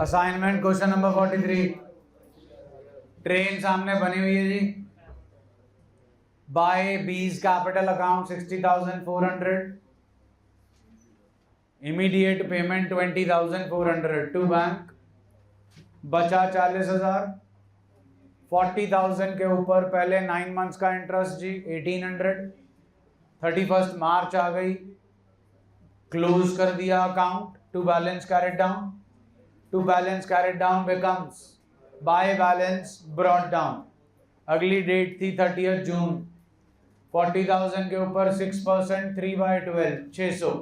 Assignment question number 43। Train सामने बनी हुई है जी। By B's capital account 60,400, immediate payment 20,400 to bank, बचा 40,000। 40,000 के ऊपर पहले 9 मंथ्स का इंटरेस्ट जी 1800। 31 मार्च आ गई, क्लोज कर दिया account. To balance carried down, to balance carried down becomes by balance brought down. अगली डेट थी 30 जून। 40,000 के ऊपर 6% 3/12 600,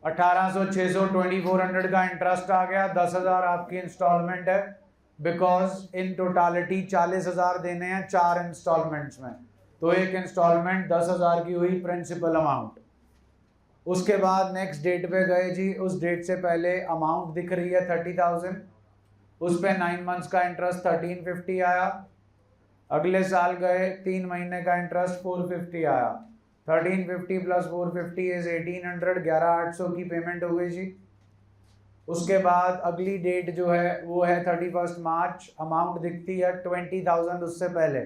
1800 600 2400 का इंटरेस्ट आ गया। 10,000 आपकी इंस्टॉलमेंट है, बिकॉज इन टोटालिटी 40,000 देने हैं 4 इंस्टॉलमेंट्स में, तो एक इंस्टॉलमेंट 10,000 की हुई प्रिंसिपल अमाउंट। उसके बाद नेक्स्ट डेट पे गए जी। उस डेट से पहले अमाउंट दिख रही है 30,000, उस पे 9 मंथ्स का इंटरेस्ट 1350 आया। अगले साल गए, 3 महीने का इंटरेस्ट 450 आया। 1350 प्लस 450 इज 1800, 11,800 की पेमेंट हो गई जी। उसके बाद अगली डेट जो है वो है 31 मार्च। अमाउंट दिखती है 20,000, उससे पहले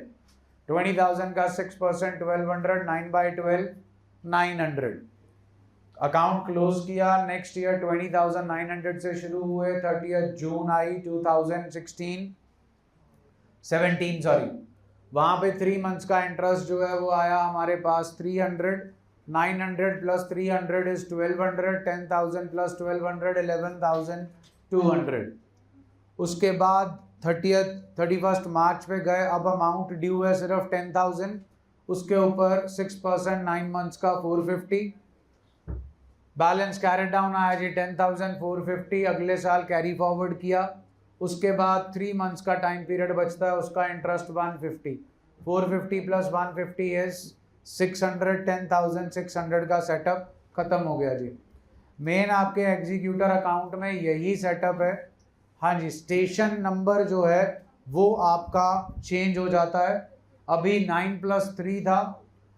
20,000 का 6% 1200, 9/12 900। अकाउंट क्लोज किया। नेक्स्ट ईयर 20,900 से शुरू हुए। 30 जून आई 2016 17 सॉरी, वहां पे 3 मंथ्स का इंटरेस्ट जो है वो आया हमारे पास 300। 900 प्लस 300 इज 1200, 10,000 प्लस 1200 11,200। उसके बाद 31 मार्च पे गए। अब अमाउंट ड्यू है सिर्फ 10,000, उसके ऊपर 6% 9 मंथ्स का 450। बैलेंस कैरी डाउन आया जी 10,450। अगले साल कैरी फॉरवर्ड किया। उसके बाद 3 मंथ्स का टाइम पीरियड बचता है, उसका इंटरेस्ट 150। 450 plus 150 is 600। 10,600 का सेटअप खत्म हो गया जी। मेन आपके एग्जीक्यूटर अकाउंट में यही सेटअप है। हाँ जी, स्टेशन नंबर जो है वो आपका चेंज हो जाता है। अभी 9+3 था,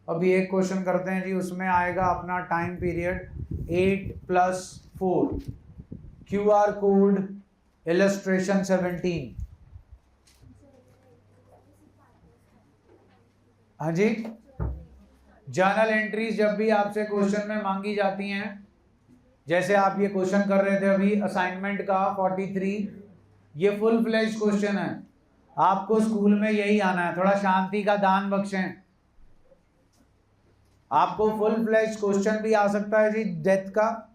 अभी एक क्वेश्चन करते हैं जी, उसमें आएगा अपना time period 8+4। QR code illustration 17। हाँ जी, जर्नल एंट्रीज जब भी आपसे क्वेश्चन में मांगी जाती हैं, जैसे आप ये क्वेश्चन कर रहे थे अभी असाइनमेंट का 43, ये फुल फ्लेज क्वेश्चन है। आपको स्कूल में यही आना है। थोड़ा शांति का दान बख्शें। आपको फुल फ्लेज क्वेश्चन भी आ सकता है जी डेथ का,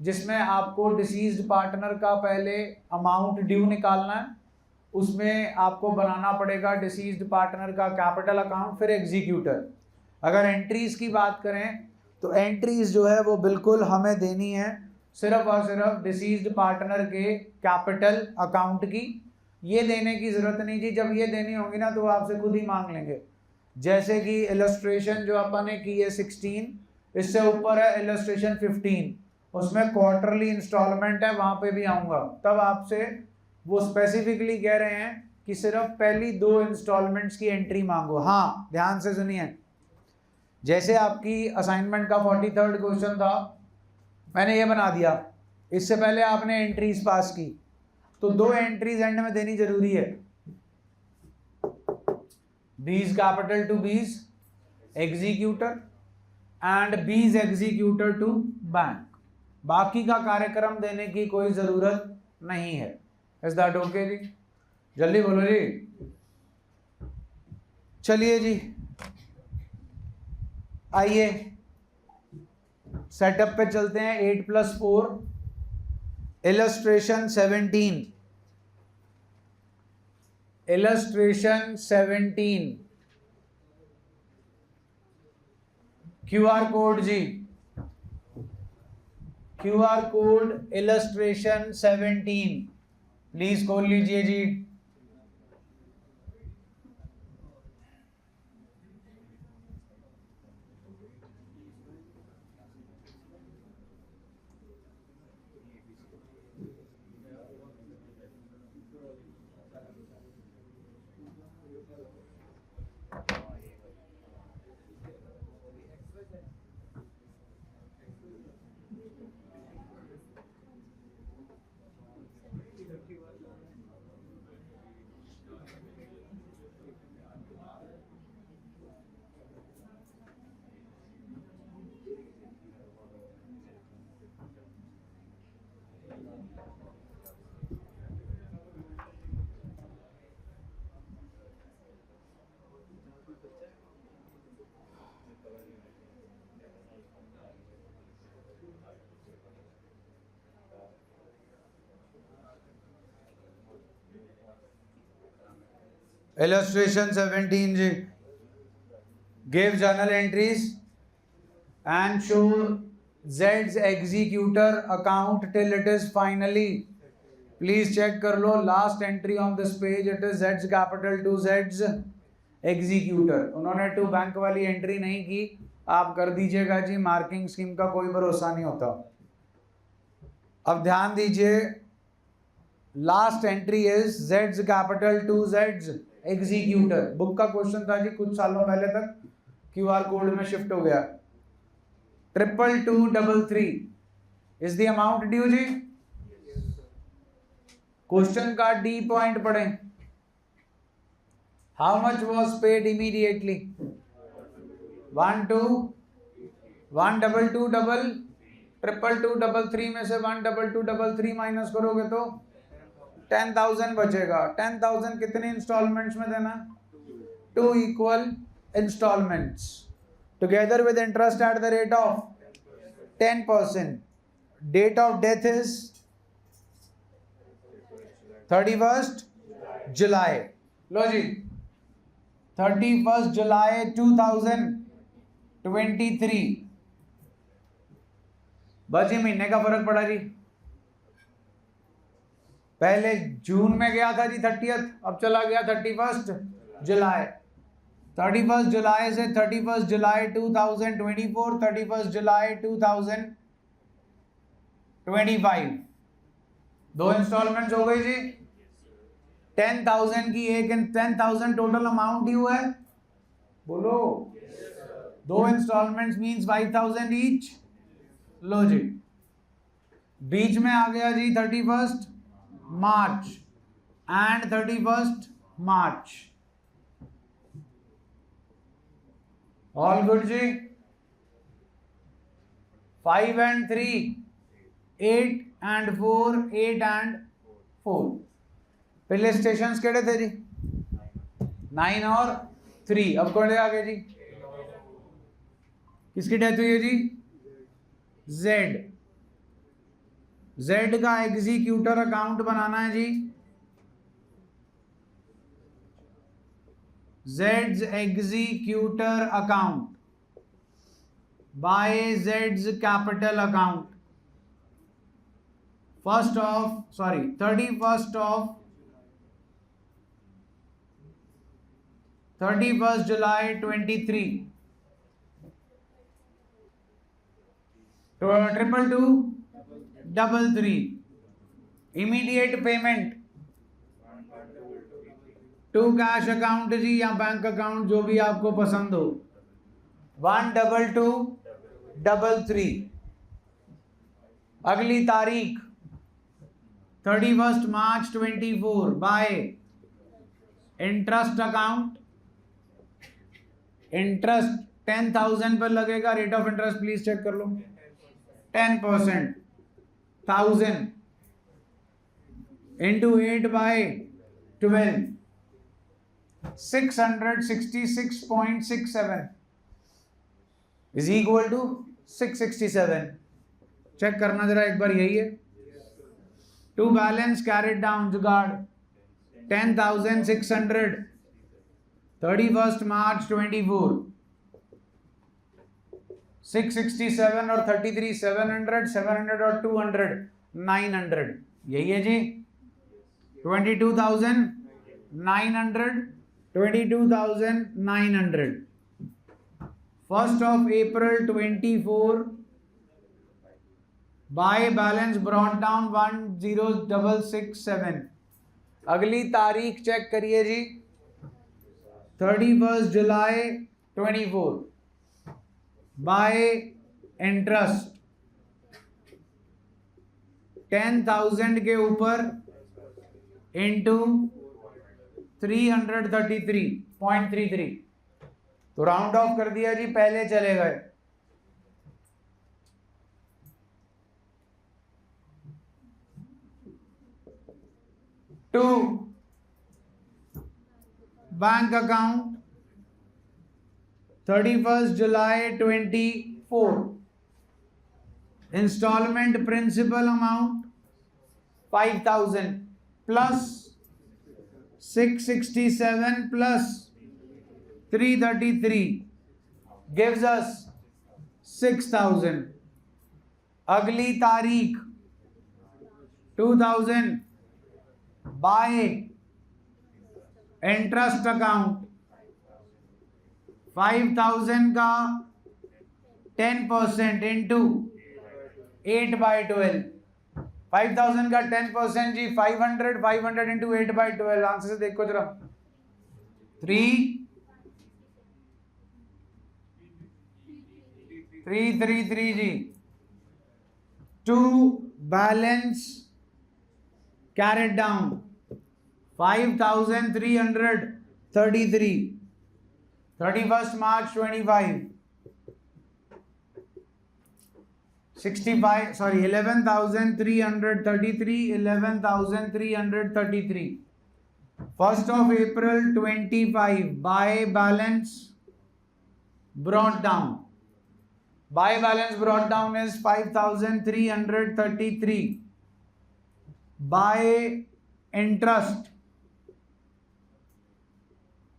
जिसमें आपको डिसीज्ड पार्टनर का पहले अमाउंट ड्यू निकालना है। उसमें आपको बनाना पड़ेगा डिसीज्ड पार्टनर का कैपिटल अकाउंट, फिर एग्जीक्यूटर। अगर एंट्रीज की बात करें तो एंट्रीज जो है वो बिल्कुल हमें देनी है सिर्फ और सिर्फ डिसीज्ड पार्टनर के कैपिटल अकाउंट की। ये देने की जरूरत नहीं जी, जब ये देनी होगी ना तो आपसे खुद ही मांग लेंगे। जैसे कि इलस्ट्रेशन जो अपन ने की है 16, इससे ऊपर है इलस्ट्रेशन 15, उसमें क्वार्टरली इंस्टॉलमेंट है, वहां पे भी आऊंगा। तब आपसे वो स्पेसिफिकली कह रहे हैं कि सिर्फ पहली 2 इंस्टॉलमेंट्स की एंट्री मांगो। हाँ, ध्यान से सुनिए। जैसे आपकी असाइनमेंट का 43rd क्वेश्चन था, मैंने ये बना दिया। इससे पहले आपने एंट्रीज पास की, तो 2 एंट्रीज एंड में देनी जरूरी है। बीज कैपिटल टू बीज एग्जीक्यूटर एंड बीज एग्जीक्यूटर टू बैंक। बाकी का कार्यक्रम देने की कोई जरूरत नहीं है। इज दैट ओके जी? जल्दी बोलो जी। चलिए जी, आइए सेटअप पे चलते हैं। 8+4 इलस्ट्रेशन 17। इलस्ट्रेशन 17 QR कोड जी, QR कोड इलस्ट्रेशन 17 प्लीज खोल लीजिए जी। Illustration 17 ji. Give journal entries and show Z's executor account till it is finally. Please check कर लो last entry on this page. It is Z's capital to Z's executor. उन्होंने to bank वाली entry नहीं की, आप कर दीजिएगा जी. Marking scheme का कोई भरोसा नहीं होता. अब ध्यान दीजिए, last entry is Z's capital to Z's executor. Book का क्वेश्चन था जी कुछ सालों पहले तक, QR कोड में शिफ्ट हो गया. 22233 इज द अमाउंट ड्यू जी. क्वेश्चन का डी पॉइंट पढ़ें. How much was paid immediately? 12233 में से 12233 माइनस करोगे तो 10,000 बचेगा. 10,000 कितने इंस्टॉलमेंट्स में देना? 2 इक्वल installments together with interest at the rate of 10%. Date of death is 31st July. लो जी, 31st जुलाई 2023. बस ये महीने का फर्क पड़ा जी. पहले जून में गया था जी 30th, अब चला गया 31st जुलाई. 31st जुलाई से 31st जुलाई 2024, 31st जुलाई 2025 दो इंस्टॉलमेंट्स हो गई जी. 10,000 की एक 10,000 टोटल अमाउंट ड्यू है. बोलो. दो इंस्टॉलमेंट्स मींस 5,000 ईच. लो जी, बीच में आ गया जी 31st March and 31st March. All good जी. 5 and 3, 8 and 4, 8 and 4. पहले स्टेशंस केड़े थे जी? 9 और 3. अब कौन आ गए जी? किसकी डेथ हुई है जी? Z. Z का एग्जीक्यूटर अकाउंट बनाना है जी. Z's executor account by Z's capital account. 31st July 23. 22233. Immediate payment to cash account जी या बैंक अकाउंट, जो भी आपको पसंद हो. 12233. अगली तारीख 31st March 24 by interest account. Interest 10,000 पर लगेगा. Rate of interest please check कर लो. 10%. 1000 into 8 by 12. 666.67 is equal to 667. Check करना जरा एक बार. यही है. टू बैलेंस कैरिड डाउन जुगाड़ 10,600. 31st March 24. 667 और 33 700, 700 और 200 900. यही है जी. 22,900. 22,900. 1st of April 24 by balance brought down 10,667. अगली तारीख चेक करिए जी. 31st July 24 by इंटरेस्ट 10,000 के ऊपर इंटू 333.33. तो राउंड ऑफ कर दिया जी. पहले चले गए. To bank account 31st July 24. Installment principal amount 5,000 plus 667 plus 333 gives us 6000. अगली तारीख 2000 बाय इंटरेस्ट अकाउंट 5000 का 10% इंटू 8/12. 5000 का 10% जी 500 इंटू 8/12. आंसर से देखो जरा 333 जी. To balance carried down 5333. 31st March 25. 11,333. 1st of April 25 by balance brought down. By balance brought down is 5,333 by interest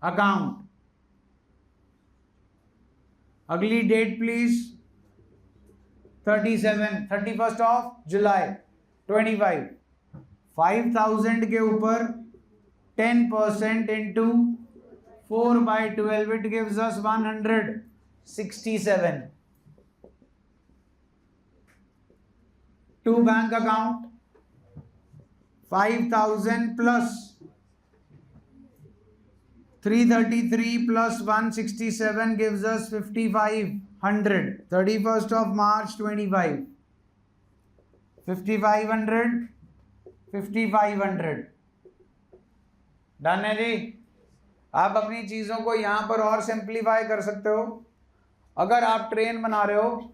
account. अगली date please 31st of July 25. 5000 के ऊपर 10% into 4/12 it gives us 167. To bank account 5000 plus 333 plus 167 gives us 5500. 31st of March 25. 5500. Done है जी. आप अपनी चीजों को यहां पर और सिंप्लीफाई कर सकते हो. अगर आप ट्रेन बना रहे हो,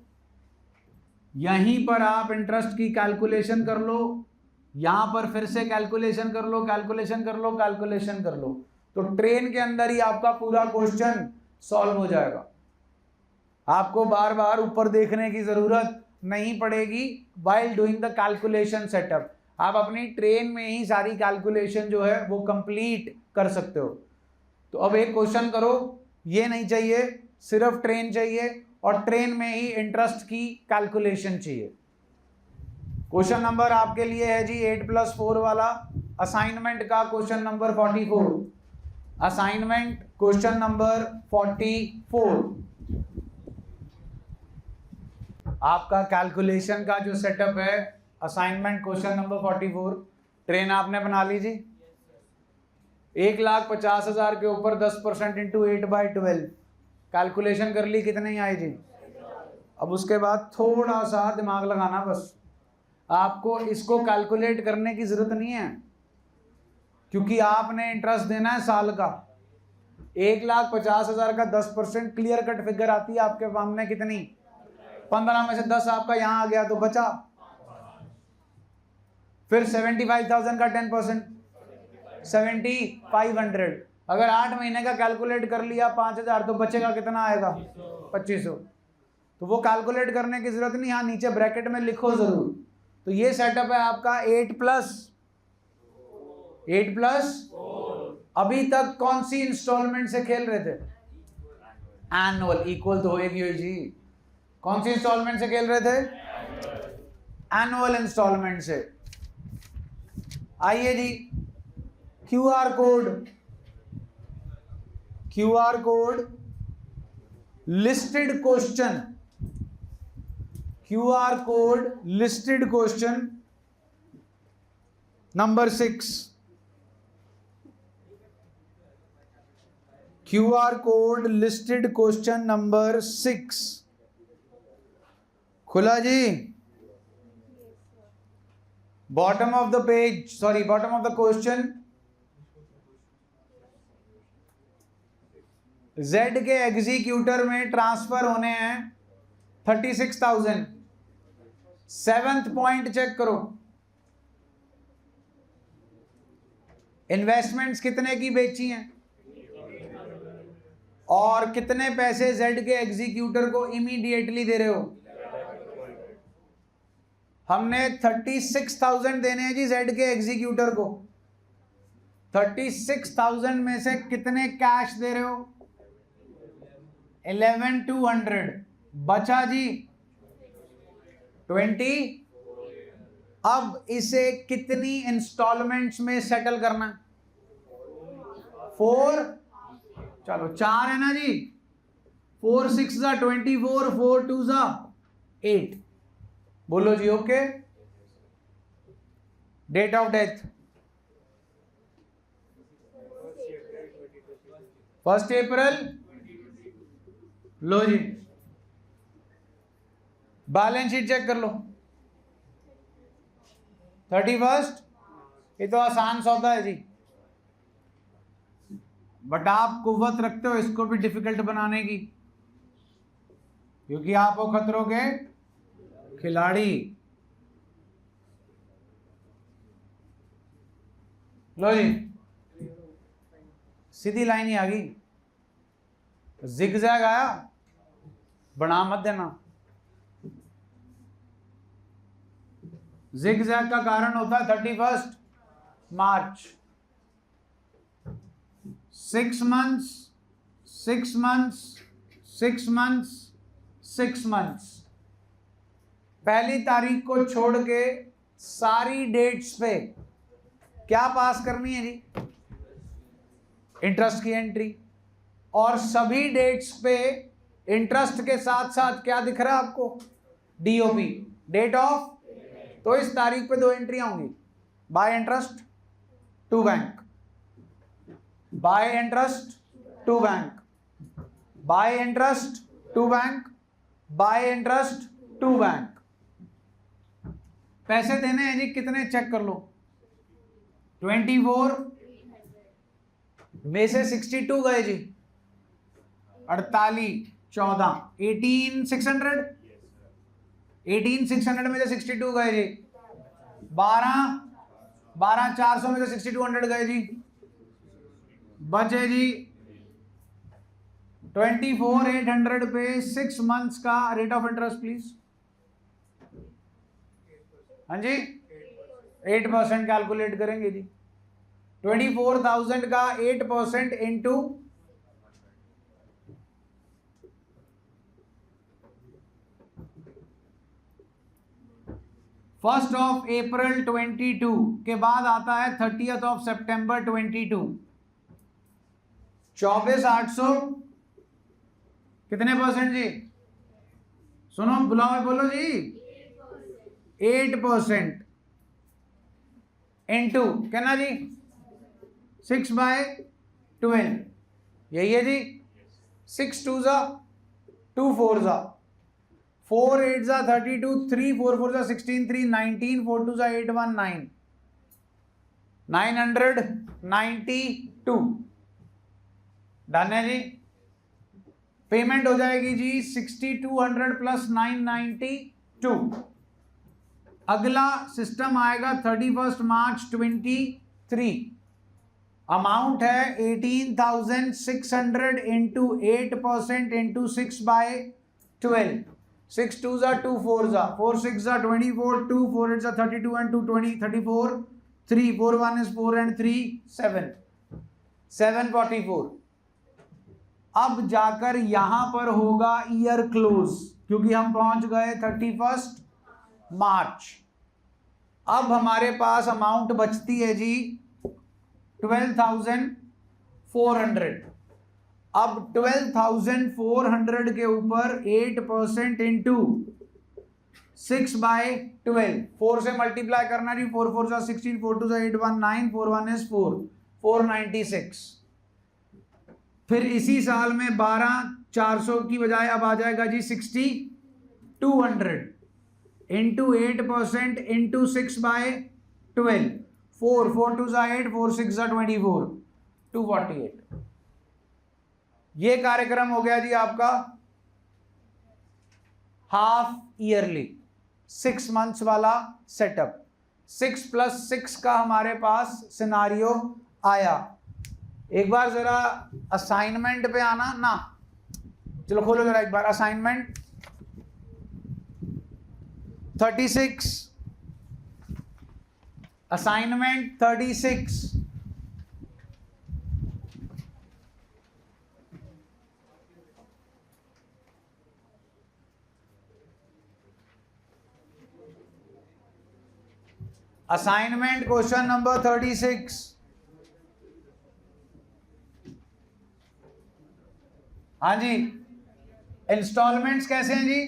यहीं पर आप इंटरेस्ट की कैलकुलेशन कर लो, यहां पर फिर से कैलकुलेशन कर लो, कैलकुलेशन कर लो, तो ट्रेन के अंदर ही आपका पूरा क्वेश्चन सॉल्व हो जाएगा. आपको बार बार ऊपर देखने की जरूरत नहीं पड़ेगी while doing the calculation setup. आप अपनी ट्रेन में ही सारी कैलकुलेशन जो है वो कंप्लीट कर सकते हो. तो अब एक क्वेश्चन करो, ये नहीं चाहिए, सिर्फ ट्रेन चाहिए और ट्रेन में ही इंटरेस्ट की कैलकुलेशन चाहिए. क्वेश्चन नंबर आपके लिए है जी 8+4 वाला असाइनमेंट का question number 44. Assignment question number 44. आपका कैलकुलेशन का जो सेटअप है, असाइनमेंट क्वेश्चन नंबर 44. ट्रेन आपने बना लीजिए. 1,50,000 के ऊपर 10% इंटू 8/12. कैलकुलेशन कर ली, कितने ही आए जी. अब उसके बाद थोड़ा सा दिमाग लगाना बस. आपको इसको कैलकुलेट करने की जरूरत नहीं है, क्योंकि आपने इंटरेस्ट देना है साल का. 1,50,000 का 10% क्लियर कट फिगर आती है आपके सामने. कितनी? 15 में से 10 आपका यहां आ गया तो बचा. फिर 75,000 का 10% 7,500. अगर 8 महीने का कैलकुलेट कर लिया 5,000, तो बचेगा कितना आएगा? 2,500. तो वो कैलकुलेट करने की जरूरत नहीं, हाँ नीचे ब्रैकेट में लिखो जरूर. तो ये सेटअप है आपका 8+4. अभी तक कौन सी इंस्टॉलमेंट से खेल रहे थे? एनुअल. इक्वल तो होएगी जी. कौन सी इंस्टॉलमेंट से खेल रहे थे? एनुअल इंस्टॉलमेंट से. आइए जी, QR code listed question. QR code listed question number 6. QR code listed question number 6. खुला जी. Bottom of the page, sorry bottom of the question. Z के एग्जीक्यूटर में ट्रांसफर होने हैं 36,000. 7th पॉइंट चेक करो. इन्वेस्टमेंट्स कितने की बेची हैं और कितने पैसे Z के एग्जीक्यूटर को इमीडिएटली दे रहे हो? हमने 36,000 देने हैं जी Z के एग्जीक्यूटर को. 36,000 में से कितने कैश दे रहे हो? 11,200। बचा जी 20। अब इसे कितनी इंस्टॉलमेंट्स में सेटल करना है? 4। चलो 4 है ना जी। 4 6 जा 24, 4 2 जा 8। बोलो जी okay. Date of death 1 April. लो जी बैलेंस शीट चेक कर लो। 31। ये तो आसान सौदा है जी, बट आप कुव्वत रखते हो इसको भी डिफिकल्ट बनाने की, क्योंकि आप हो खतरों के खिलाड़ी। लो जी सीधी लाइन ही आ गई, जिगजैग आया, बना मत देना। जिगजैग का कारण होता है 31 मार्च। 6 months 6 months 6 months 6 months। पहली तारीख को छोड़ के सारी डेट्स पे क्या पास करनी है जी? इंटरेस्ट की एंट्री। और सभी डेट्स पे इंटरेस्ट के साथ साथ क्या दिख रहा है आपको? DOP, date of. तो इस तारीख पे 2 एंट्री होंगी, by interest to bank, by interest to bank, by interest to bank, by interest to bank. पैसे देने हैं जी, कितने चेक कर लो। 24 में से 62 गए जी, 48 14 18,600। 18,600 में से 62 गए जी। 12 400 में से 6200 गए जी। बचे जी 24,800 पे 6 मंथ्स का रेट ऑफ इंटरेस्ट प्लीज। हाँ जी 8% कैलकुलेट करेंगे जी। 24,000 का 8% इंटू 1 अप्रैल 22 के बाद आता है 30 सितंबर 22। 24,800 कितने परसेंट जी? सुनो बुलाओ में बोलो जी। 8% इंटू कहना जी 6/12 यही है जी। 6 2 जा 2 4 जा 4 8 जा 32 3 4 4 जा 16 3 19 4 2 जा 8 1 9 992 डन है जी। पेमेंट हो जाएगी जी 6200 प्लस 992। अगला सिस्टम आएगा 31 मार्च 23। अमाउंट है 18,600 इंटू 8% इंटू 6/12। 6 2 जा 2 4 जा 4 6 जा 24 2 4 8 जा 32 and 2 20 34 3 4 1 is 4 and 3 7 744। अब जाकर यहां पर होगा ईयर क्लोज, क्योंकि हम पहुंच गए 31 मार्च। अब हमारे पास अमाउंट बचती है जी 12,400। अब 12,400 के ऊपर 8% इंटू 6/12 4 से मल्टीप्लाई करना जी। 4 4 जा 16 4 2 जा 8 1 9 4 1 is 4 496। फिर इसी साल में 12,400 की बजाय अब आ जाएगा जी 6,200 इंटू 8% इंटू 6/12 4 4 2 जा 8 4 6 जा 24 248। ये कार्यक्रम हो गया जी आपका हाफ ईयरली 6 मंथ्स वाला सेटअप। 6 + 6 का हमारे पास सिनारियो आया। एक बार जरा असाइनमेंट पे आना ना, चलो खोलो जरा एक बार assignment 36। Assignment 36 assignment question number 36। हाँ जी, इंस्टॉलमेंट्स कैसे हैं जी?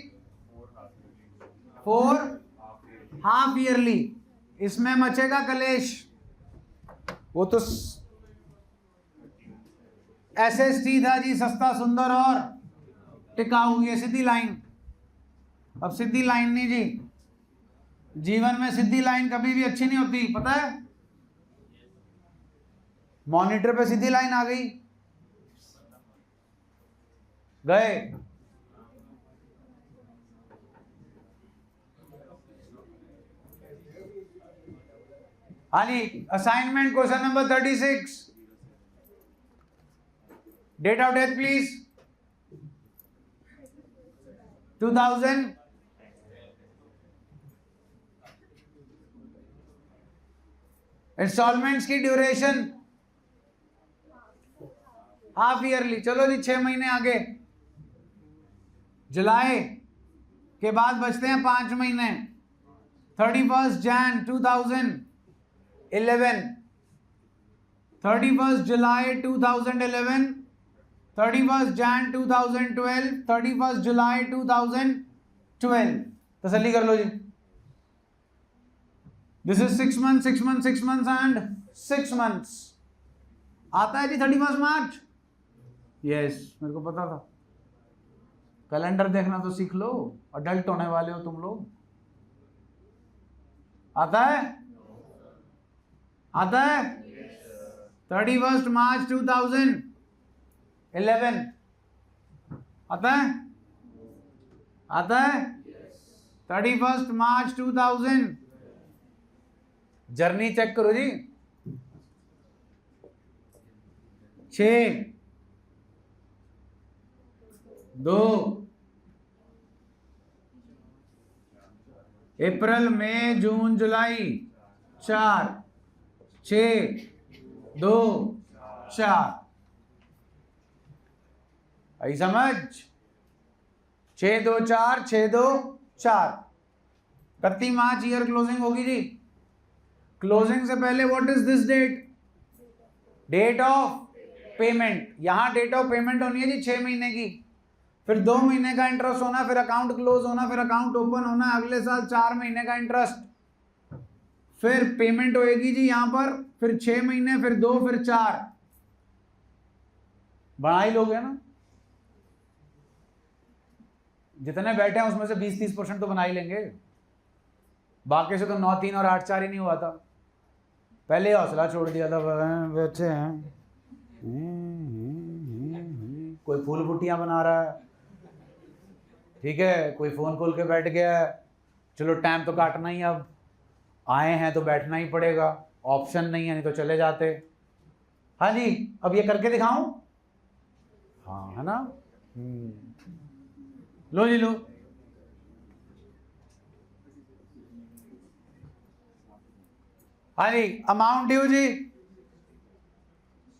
4 हाफ ईयरली। इसमें मचेगा कलेश। वो तो SST था जी, सस्ता सुंदर और टिकाऊ। ये सीधी लाइन। अब सीधी लाइन नहीं जी, जीवन में सीधी लाइन कभी भी अच्छी नहीं होती, पता है? मॉनिटर पे सीधी लाइन आ गई, गए। हाँ जी, assignment question number 36। Date of death please. 2000। Installments की ड्यूरेशन हाफ ईयरली। चलो जी 6 महीने आगे। जुलाई के बाद बचते हैं 5 महीने। 31 Jan 2011, 31 July 2011, 31 Jan 2012, 31 July 2012। तसल्ली कर लो जी। This is 6 months, 6 months, 6 months and 6 months। आता है जी 31 मार्च। यस, मेरे को पता था। कैलेंडर देखना तो सीख लो, अडल्ट होने वाले हो तुम लोग। आता है? आता है? 31 March 2011। आता है? आता है? 31 March 2000। जर्नी चेक करो जी। 6, 2, अप्रैल, मई, जून, जुलाई। 4, 6, 2, 4। आई समझ? 6, 2, 4, 6, 2, 4। 31 मार्च ईयर क्लोजिंग होगी जी। क्लोजिंग से पहले what is this date? Date of payment. यहां डेट ऑफ पेमेंट होनी है जी 6 महीने की, फिर 2 महीने का इंटरेस्ट होना, फिर अकाउंट क्लोज होना, फिर अकाउंट ओपन होना, अगले साल 4 महीने का इंटरेस्ट, फिर पेमेंट होएगी जी यहां पर, फिर 6 महीने, फिर 2, फिर 4। बना ही लोगे ना? जितने बैठे हैं उसमें से 20-30% तो बना ही लेंगे। बाकी से तो 9, 3 और 8, 4 ही नहीं हुआ था। पहले हौसला छोड़ दिया था, बैठे हैं। कोई फूल बुट्टियां बना रहा है, ठीक है, कोई फोन खोल के बैठ गया है। चलो टाइम तो काटना ही, अब आए हैं तो बैठना ही पड़ेगा, ऑप्शन नहीं है, नहीं तो चले जाते। हाँ जी, अब ये करके दिखाऊं? हाँ, है ना? लो जी लो। हाँ जी, अमाउंट ड्यू जी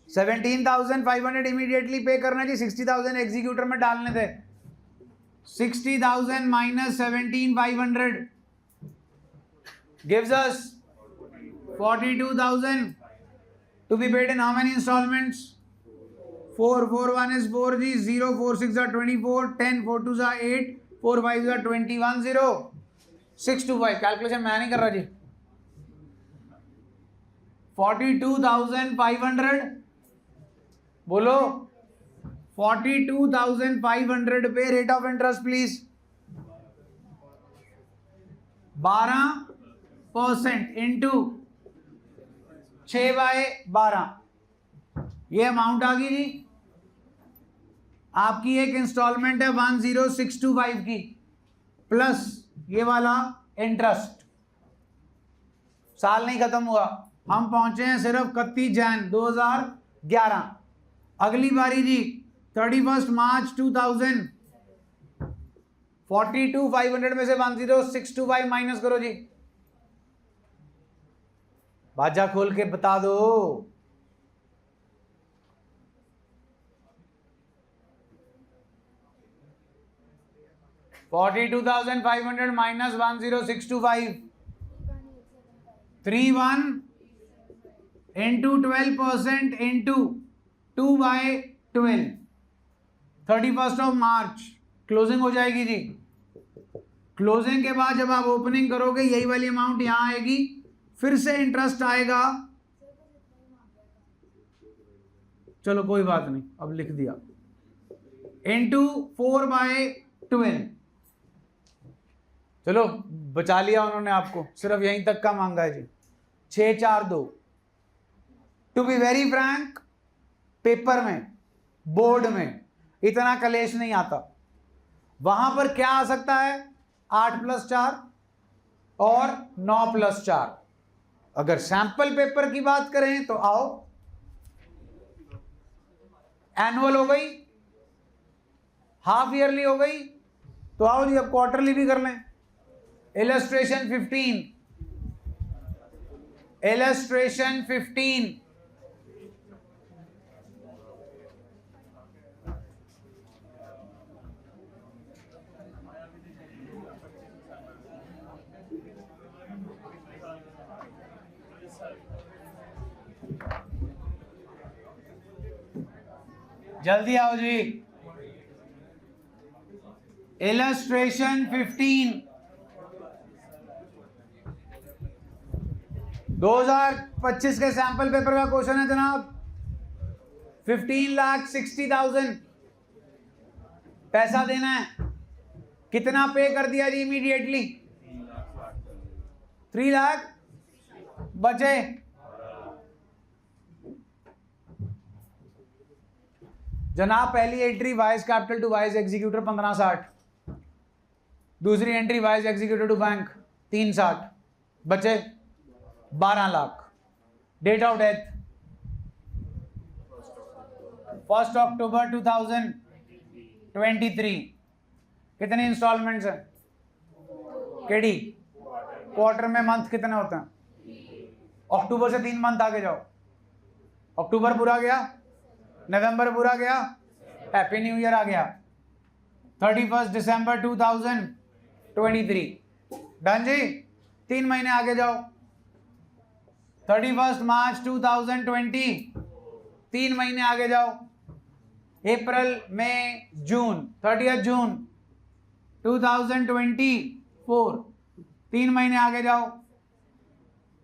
17,500 इमीडिएटली पे करना जी। 60,000 एग्जीक्यूटर में डालने थे। 60,000 minus 17,500 gives us 42,000 to be paid in how many installments? 4, 4, 1 is 4 ji, 0, 4, 6 are 24, 10, 4, 2 are 8, 4, 5 are 21, 0, 6, 2, 5। Calculation मैं नहीं कर रहा जी। 42,500 बोलो। 42,500 पे rate of interest please 12% into 6/12। ये अमाउंट आ गई जी। आपकी एक इंस्टॉलमेंट है 10,625 की, प्लस ये वाला इंटरेस्ट। साल नहीं खत्म हुआ, हम पहुंचे हैं सिर्फ 31 जैन 2011। अगली बारी जी 31 मार्च 2000। 42,500 में से 10,625 माइनस करो जी। बाजा खोल के बता दो। $42,500 minus 10,625, 31 into 12% into 2/12, 31 of March closing हो जाएगी जी। क्लोजिंग के बाद जब आप ओपनिंग करोगे यही वाली अमाउंट यहां आएगी, फिर से इंटरेस्ट आएगा। चलो कोई बात नहीं, अब लिख दिया, इंटू 4/12। चलो बचा लिया उन्होंने आपको, सिर्फ यहीं तक का मांगा है जी, 642। To be very frank, paper में, बोर्ड में इतना कलेश नहीं आता। वहां पर क्या आ सकता है, 8+4 और 9+4। अगर सैंपल पेपर की बात करें तो आओ, एनुअल हो गई, हाफ ईयरली हो गई, तो आओ जी अब क्वार्टरली भी कर लें। इलस्ट्रेशन 15, इलस्ट्रेशन 15, जल्दी आओ जी। इलस्ट्रेशन 15, 2025 के सैंपल पेपर का क्वेश्चन है जनाब। 15,60,000 पैसा देना है। कितना पे कर दिया जी इमीडिएटली? 3 लाख बचे। जनाब पहली entry Y's capital to Y's executor 1560, दूसरी entry Y's executor to bank 360, बचे 12 lakh. Date of death 1 October 2023। कितने इंस्टॉलमेंट्स हैं? केडी क्वार्टर में मंथ कितने होते हैं? अक्टूबर से 3 मंथ आगे जाओ। अक्टूबर पूरा गया, नवंबर पूरा गया, हैप्पी न्यू ईयर आ गया। 31 दिसंबर 2023 डन जी। 3 महीने आगे जाओ। 31 मार्च 2020, 3 महीने आगे जाओ। अप्रैल, मई, जून, 30 जून 2024, 3 महीने आगे जाओ।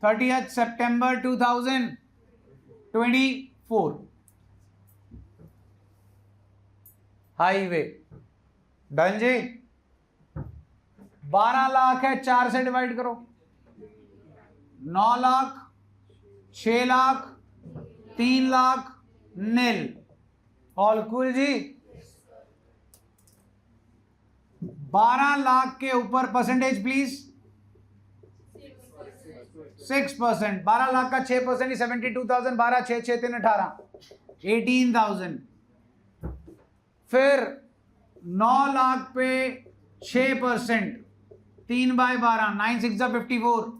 30 सितंबर 2024। हाईवे डन जी। 12 लाख है, 4 से डिवाइड करो। 9 लाख, 6 लाख, 3 लाख, नील। ऑल कूल जी। 12 लाख के ऊपर परसेंटेज प्लीज। 6%। 12 लाख का 6% 72,000। 12 6 6 3 18, 18,000। फिर 9 लाख पे 6%, 3/12, 9 6 54,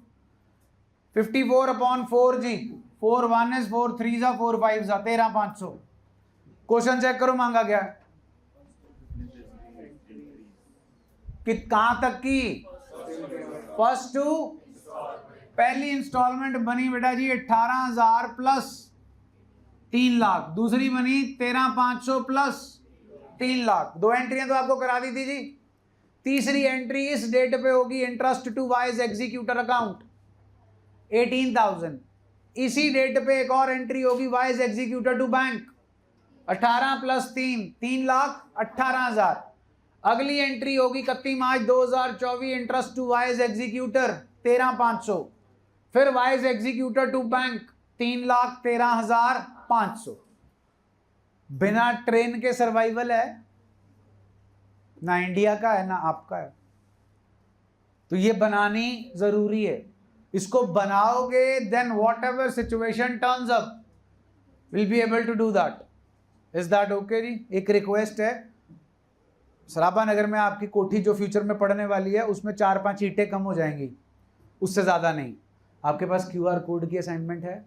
54 अपॉन 4 जी। 4 1 is 4 3 जा 4 5 जा 13,500। क्वेश्चन चेक करो मांगा गया कि कहां तक की? फर्स्ट टू पहली इंस्टॉलमेंट बनी बेटा जी 18,000 प्लस 3 लाख। दूसरी बनी 13,500 प्लस 3 लाख। 2 एंट्रियां तो आपको करा दी थी जी। तीसरी एंट्री इस डेट पे होगी, interest to Y's executor account 18,000। इसी डेट पे एक और एंट्री होगी Y's executor to bank 18 plus 3, 3 lakh 18,000। अगली एंट्री होगी 31 मार्च 2024, इंटरेस्ट टू वाइज एग्जीक्यूटर 13,500। फिर वाइज एग्जीक्यूटर टू बैंक 3,13,500। बिना ट्रेन के सर्वाइवल है ना, इंडिया का है ना आपका है। तो ये बनानी जरूरी है। इसको बनाओगे then whatever situation turns up will be able to do that. Is that okay जी? एक रिक्वेस्ट है, सराबा नगर में आपकी कोठी जो फ्यूचर में पड़ने वाली है उसमें 4-5 ईंटें कम हो जाएंगी, उससे ज्यादा नहीं। आपके पास QR कोड की असाइनमेंट है,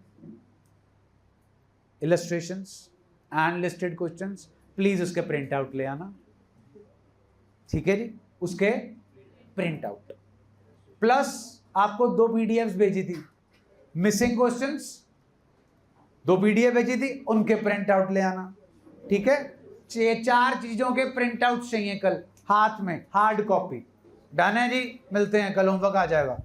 illustrations and listed questions, please उसके प्रिंट आउट ले आना। ठीक है जी, उसके प्रिंट आउट। प्लस आपको 2 PDFs भेजी थी, मिसिंग क्वेश्चंस, 2 पीडीएफ भेजी थी, उनके प्रिंट आउट ले आना, ठीक है। 4 चीजों के प्रिंट आउट चाहिए कल हाथ में, हार्ड कॉपी। डन है जी, मिलते हैं कल, होमवर्क आ जाएगा।